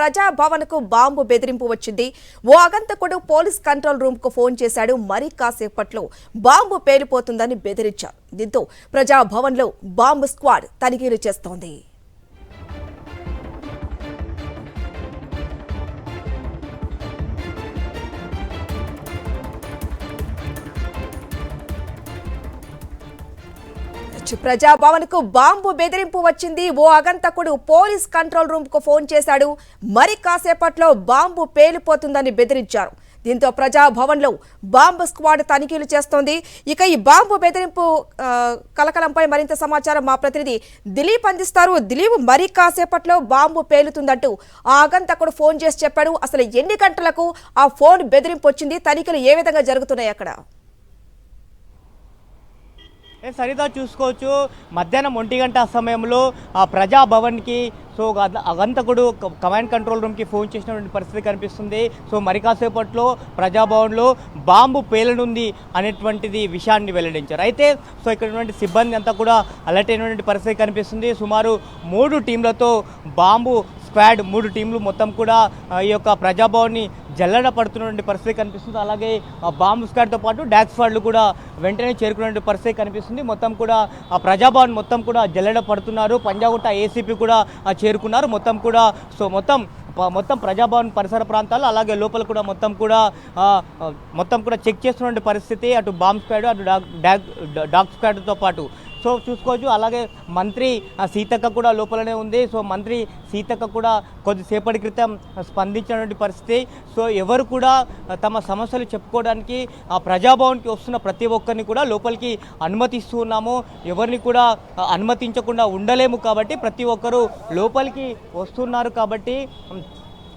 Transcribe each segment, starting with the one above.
ప్రజాభవన్ కు బాంబు బెదిరింపు వచ్చింది. ఓ ఆగంతకుడు పోలీస్ కంట్రోల్ రూమ్ కు ఫోన్ చేశాడు. మరి కాసేపట్లో బాంబు పేలిపోతుందని బెదిరించారు. దీంతో ప్రజాభవన్ లో బాంబు స్క్వాడ్ తనిఖీలు చేస్తోంది. ప్రజాభవన్ కు బాంబు బెదిరింపు వచ్చింది. ఓ ఆగంతకుడు పోలీస్ కంట్రోల్ రూమ్ కు ఫోన్ చేశాడు. మరి కాసేపట్లో బాంబు పేలిపోతుందని బెదిరించారు. దీంతో ప్రజాభవన్ లో బాంబు స్క్వాడ్ తనిఖీలు చేస్తోంది. ఇక ఈ బాంబు బెదిరింపు కలకలంపై మరింత సమాచారం మా ప్రతినిధి దిలీప్ అందిస్తారు. దిలీప్, మరి కాసేపట్లో బాంబు పేలుతుందంటూ ఆ ఆగంతకుడు ఫోన్ చేసి చెప్పాడు. అసలు ఎన్ని గంటలకు ఆ ఫోన్ బెదిరింపు వచ్చింది? తనిఖీలు ఏ విధంగా జరుగుతున్నాయి అక్కడ? సరిదా చూసుకోవచ్చు, మధ్యాహ్నం 1 గంట సమయంలో ఆ ప్రజాభవన్కి అగంతకుడు కమాండ్ కంట్రోల్ రూమ్కి ఫోన్ చేసినటువంటి పరిస్థితి కనిపిస్తుంది. మరి కాసేపట్లో ప్రజాభవన్లో బాంబు పేలనుంది అనేటువంటిది విషయాన్ని వెల్లడించారు. అయితే ఇక్కడ ఉన్నటువంటి సిబ్బంది అంతా కూడా అలర్ట్ అయినటువంటి పరిస్థితి కనిపిస్తుంది. సుమారు 3 టీంలతో బాంబు స్క్వాడ్ 3 టీంలు మొత్తం కూడా ఈ యొక్క ప్రజాభవన్ని జల్లెడ పడుతున్నటువంటి పరిస్థితి కనిపిస్తుంది. అలాగే బాంబు స్క్వాడ్తో పాటు డాగ్ స్క్వాడ్లు కూడా వెంటనే చేరుకునే పరిస్థితి కనిపిస్తుంది. మొత్తం కూడా ప్రజాభవన్ మొత్తం కూడా జల్లెడ పడుతున్నారు. పంజాగుట్ట ఏసీపీ కూడా చేరుకున్నారు. మొత్తం కూడా మొత్తం ప్రజాభవన్ పరిసర ప్రాంతాలు అలాగే లోపల కూడా మొత్తం కూడా చెక్ చేస్తున్న పరిస్థితి. అటు బాంబ్ స్క్వాడ్ అటు డాగ్ స్క్వాడ్తో పాటు చూసుకోవచ్చు. అలాగే మంత్రి సీతక్క కూడా లోపలనే ఉంది. మంత్రి సీతక్క కూడా కొద్దిసేపటి క్రితం స్పందించినటువంటి పరిస్థితి. ఎవరు కూడా తమ సమస్యలు చెప్పుకోవడానికి ఆ ప్రజాభవన్కి వస్తున్న ప్రతి ఒక్కరిని కూడా లోపలికి అనుమతిస్తూ ఉన్నాము. ఎవరిని కూడా అనుమతించకుండా ఉండలేము కాబట్టి ప్రతి ఒక్కరూ లోపలికి వస్తున్నారు. కాబట్టి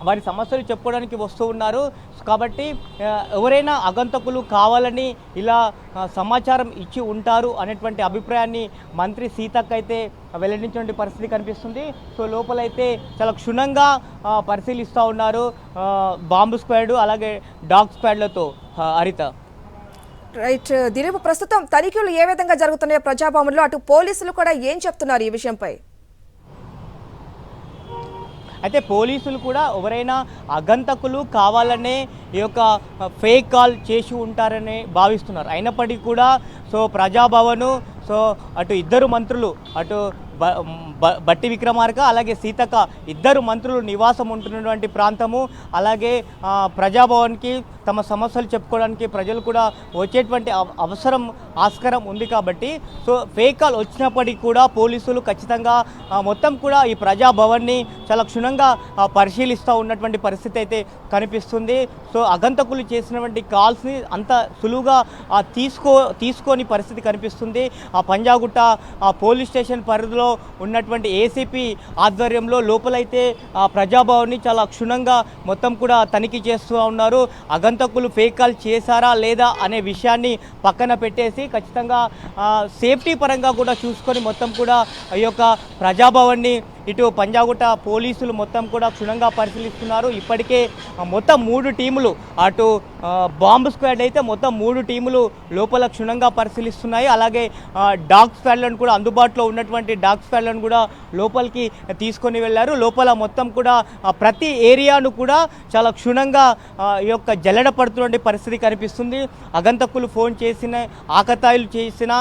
వారి సమస్యలు చెప్పుకోవడానికి వస్తూ ఉన్నారు. కాబట్టి ఎవరైనా ఆగంతకులు కావాలని ఇలా సమాచారం ఇచ్చి ఉంటారు అనేటువంటి అభిప్రాయాన్ని మంత్రి సీతక్క అయితే వెల్లడించినటువంటి పరిస్థితి కనిపిస్తుంది. లోపలైతే చాలా క్షుణ్ణంగా పరిశీలిస్తూ ఉన్నారు బాంబు స్క్వాడ్ అలాగే డాగ్ స్క్వాడ్లతో. హరిత, రైట్. దిలీప్, ప్రస్తుతం తనిఖీలు ఏ విధంగా జరుగుతున్నాయో ప్రజాభవన్లో, అటు పోలీసులు కూడా ఏం చెప్తున్నారు ఈ విషయంపై? అయితే పోలీసులు కూడా ఎవరైనా ఆగంతకులు కావాలనే ఈ యొక్క ఫేక్ కాల్ చేసి ఉంటారని భావిస్తున్నారు. అయినప్పటికీ కూడా ప్రజాభవను అటు ఇద్దరు మంత్రులు, అటు బట్టి విక్రమార్క అలాగే సీతక్క ఇద్దరు మంత్రులు నివాసం ఉంటున్నటువంటి ప్రాంతము, అలాగే ప్రజాభవన్కి తమ సమస్యలు చెప్పుకోవడానికి ప్రజలు కూడా వచ్చేటువంటి అవసరం ఆస్కారం ఉంది. కాబట్టి ఫేక్ కాల్ వచ్చినప్పటికీ కూడా పోలీసులు ఖచ్చితంగా మొత్తం కూడా ఈ ప్రజాభవన్ని చాలా క్షుణ్ణంగా పరిశీలిస్తూ ఉన్నటువంటి పరిస్థితి అయితే కనిపిస్తుంది. ఆగంతకులు చేసినటువంటి కాల్స్ని అంత సులువుగా తీసుకోని పరిస్థితి కనిపిస్తుంది. ఆ పంజాగుట్ట పోలీస్ స్టేషన్ పరిధిలో ఉన్నటువంటి ఏసీపీ ఆధ్వర్యంలో లోపలైతే ప్రజాభవన్ని చాలా క్షుణ్ణంగా మొత్తం కూడా తనిఖీ చేస్తూ ఉన్నారు. ఆగంతకులు ఫేక్ కాల్ చేశారా లేదా అనే విషయాన్ని పక్కన పెట్టేసి ఖచ్చితంగా సేఫ్టీ పరంగా కూడా చూసుకొని మొత్తం కూడా ఈ యొక్క ప్రజాభవన్ని ఇటు పంజాగుట్ట పోలీసులు మొత్తం కూడా క్షుణ్ణంగా పరిశీలిస్తున్నారు. ఇప్పటికే మొత్తం 3 టీములు, అటు బాంబు స్క్వాడ్ అయితే మొత్తం 3 టీములు లోపల క్షుణ్ణంగా పరిశీలిస్తున్నాయి. అలాగే డాగ్ స్క్వాడ్లను కూడా అందుబాటులో ఉన్నటువంటి డాగ్ స్క్వాడ్లను కూడా లోపలికి తీసుకొని వెళ్ళారు. లోపల మొత్తం కూడా ప్రతి ఏరియాను కూడా చాలా క్షుణ్ణంగా ఈ యొక్క జల్లెడ పడుతున్న పరిస్థితి కనిపిస్తుంది. ఆగంతకులు ఫోన్ చేసిన, ఆకతాయిలు చేసిన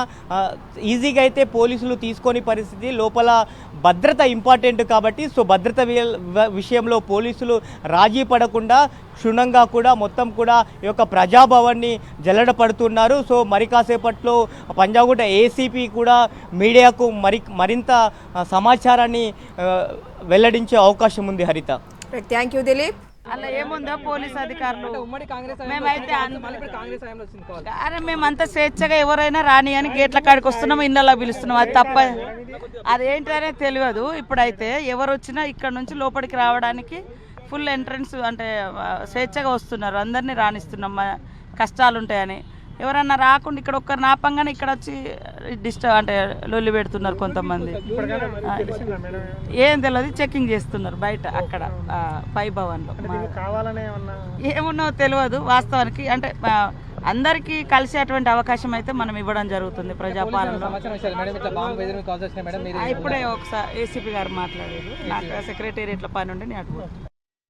ఈజీగా అయితే పోలీసులు తీసుకొని పరిస్థితి. లోపల భద్రత ఇంపార్టెంట్ కాబట్టి భద్రత విషయంలో పోలీసులు రాజీ పడకుండా క్షుణ్ణంగా కూడా మొత్తం కూడా ఈ యొక్క ప్రజాభవన్ని జల్లెడ పడుతున్నారు. మరి కాసేపట్లో పంజాగుట్ట ఏసీపీ కూడా మీడియాకు మరింత సమాచారాన్ని వెల్లడించే అవకాశం ఉంది. హరిత, థ్యాంక్ యూ దిలీప్. అలా ఏముందో పోలీస్ అధికారులు మేమైతే మేమంతా స్వేచ్ఛగా ఎవరైనా రాని అని గేట్ల కాడికి వస్తున్నాము, ఇళ్ళలో పిలుస్తున్నాం. అది తప్ప అదేంటనే తెలియదు. ఇప్పుడైతే ఎవరు వచ్చినా ఇక్కడ నుంచి లోపలికి రావడానికి ఫుల్ ఎంట్రన్స్, అంటే స్వేచ్ఛగా వస్తున్నారు. అందరినీ రాణిస్తున్నాం, కష్టాలు ఉంటాయని. ఎవరన్నా రాకుండా ఇక్కడ ఒక్కరు నాపంగానే ఇక్కడ వచ్చి అంటే లొల్లి పెడుతున్నారు కొంతమంది. ఏం తెలియదు, చెకింగ్ చేస్తున్నారు బయట అక్కడ పై భవన్లో. ఏమున్నో తెలియదు వాస్తవానికి. అంటే అందరికీ కలిసేటువంటి అవకాశం అయితే మనం ఇవ్వడం జరుగుతుంది ప్రజాపాలనలో. ఇప్పుడే ఒకసారి ఏసీపీ గారు మాట్లాడారు, నాకు సెక్రటేరియట్లో పని ఉండి నేను అటు